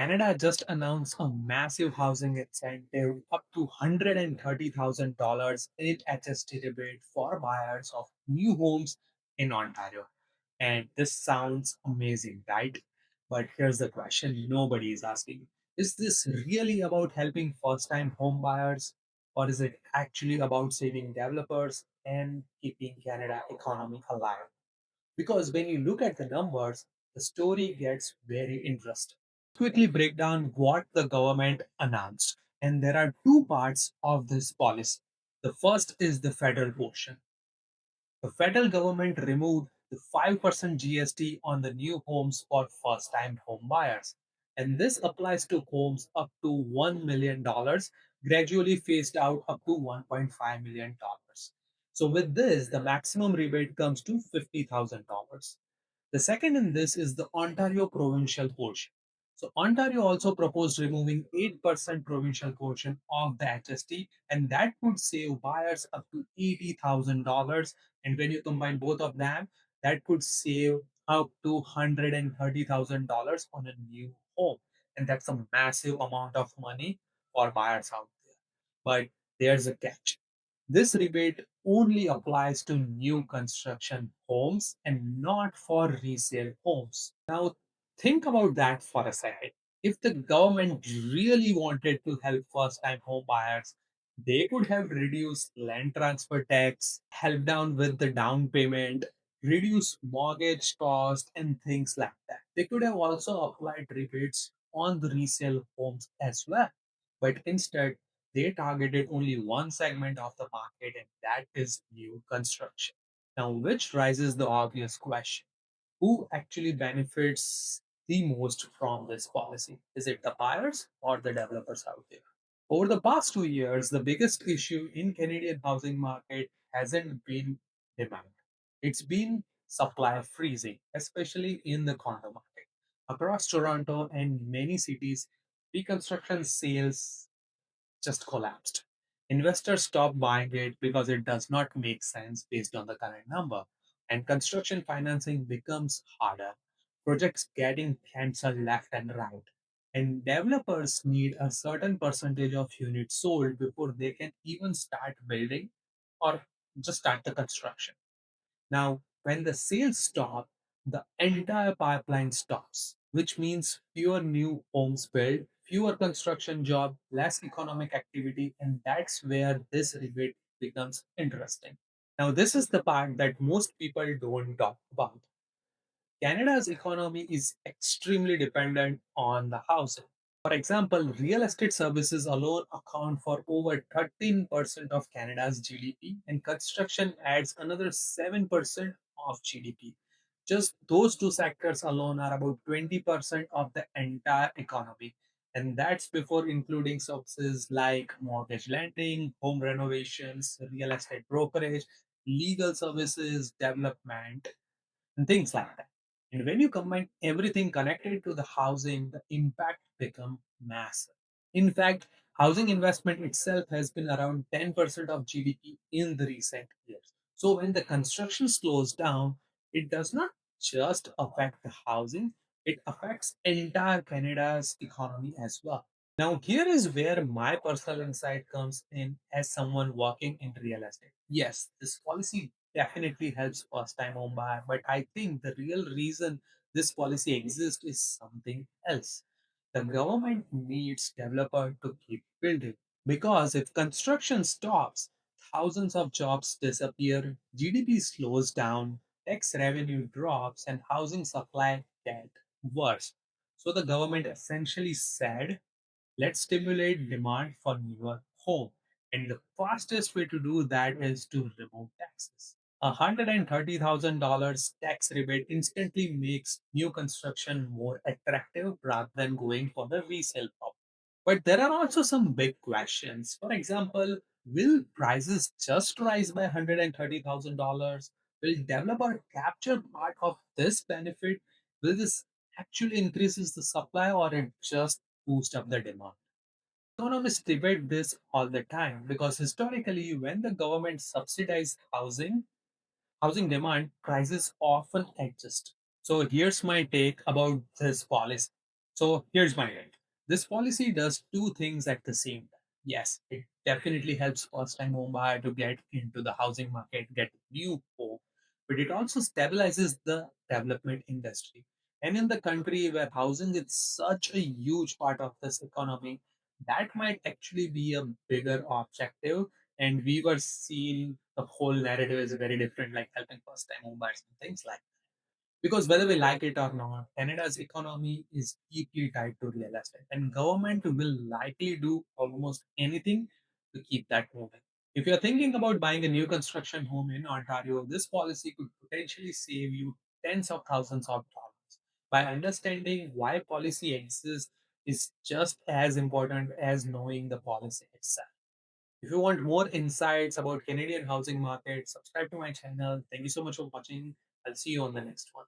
Canada just announced a massive housing incentive up to $130,000 in HST rebate for buyers of new homes in Ontario. And this sounds amazing, right? But here's the question nobody is asking. Is this really about helping first time home buyers? Or is it actually about saving developers and keeping Canada economy alive? Because when you look at the numbers, the story gets very interesting. Quickly break down what the government announced. And there are two parts of this policy. The first is the federal portion. The federal government removed the 5% GST on the new homes for first time home buyers. And this applies to homes up to $1 million, gradually phased out up to $1.5 million. So, with this, the maximum rebate comes to $50,000. The second in this is the Ontario provincial portion. So Ontario also proposed removing 8% provincial portion of the HST, and that would save buyers up to $80,000. And when you combine both of them, that could save up to $130,000 on a new home. And that's a massive amount of money for buyers out there. But there's a catch. This rebate only applies to new construction homes and not for resale homes. Now, think about that for a second. If the government really wanted to help first time home buyers, they could have reduced land transfer tax, helped down with the down payment, reduced mortgage cost, and things like that. They could have also applied rebates on the resale homes as well. But instead, they targeted only one segment of the market, and that is new construction. Now, which raises the obvious question who actually benefits the most from this policy? Is it the buyers or the developers out there? Over the past 2 years, the biggest issue in Canadian housing market hasn't been demand. It's been supply freezing, especially in the condo market. Across Toronto and many cities, reconstruction sales just collapsed. Investors stopped buying it because it does not make sense based on the current number, and construction financing becomes harder. Projects getting cancelled left and right, and developers need a certain percentage of units sold before they can even start building or just start the construction. Now, when the sales stop, the entire pipeline stops, which means fewer new homes built, fewer construction jobs, less economic activity, and that's where this rebate becomes interesting. Now, this is the part that most people don't talk about. Canada's economy is extremely dependent on the housing. For example, real estate services alone account for over 13% of Canada's GDP, and construction adds another 7% of GDP. Just those two sectors alone are about 20% of the entire economy. And that's before including services like mortgage lending, home renovations, real estate brokerage, legal services, development, and things like that. And when you combine everything connected to the housing, the impact becomes massive. In fact, housing investment itself has been around 10% of GDP in the recent years. So when the construction slows down, it does not just affect the housing, it affects entire Canada's economy as well. Now, here is where my personal insight comes in as someone working in real estate. Yes, this policy definitely helps first time home buyer, but I think the real reason this policy exists is something else. The government needs developer to keep building because if construction stops, thousands of jobs disappear, GDP slows down, tax revenue drops, and housing supply get worse. So the government essentially said let's stimulate demand for newer home. And the fastest way to do that is to remove taxes. $130,000 tax rebate instantly makes new construction more attractive rather than going for the resale property. But there are also some big questions. For example, will prices just rise by $130,000? Will developer capture part of this benefit? Will this actually increases the supply or it just boost up the demand? Economists debate this all the time because historically, when the government subsidized housing demand, prices often adjust. So here's my take about this policy. So here's my take. This policy does two things at the same time. Yes, it definitely helps first time home buyer to get into the housing market, get new home, but it also stabilizes the development industry. And in the country where housing is such a huge part of this economy, that might actually be a bigger objective. And we were seeing the whole narrative is very different, like helping first time home buyers and things like that. Because whether we like it or not, Canada's economy is deeply tied to real estate, and government will likely do almost anything to keep that moving. If you're thinking about buying a new construction home in Ontario, this policy could potentially save you tens of thousands of dollars. By understanding why policy exists is just as important as knowing the policy itself. If you want more insights about Canadian housing market, subscribe to my channel. Thank you so much for watching. I'll see you on the next one.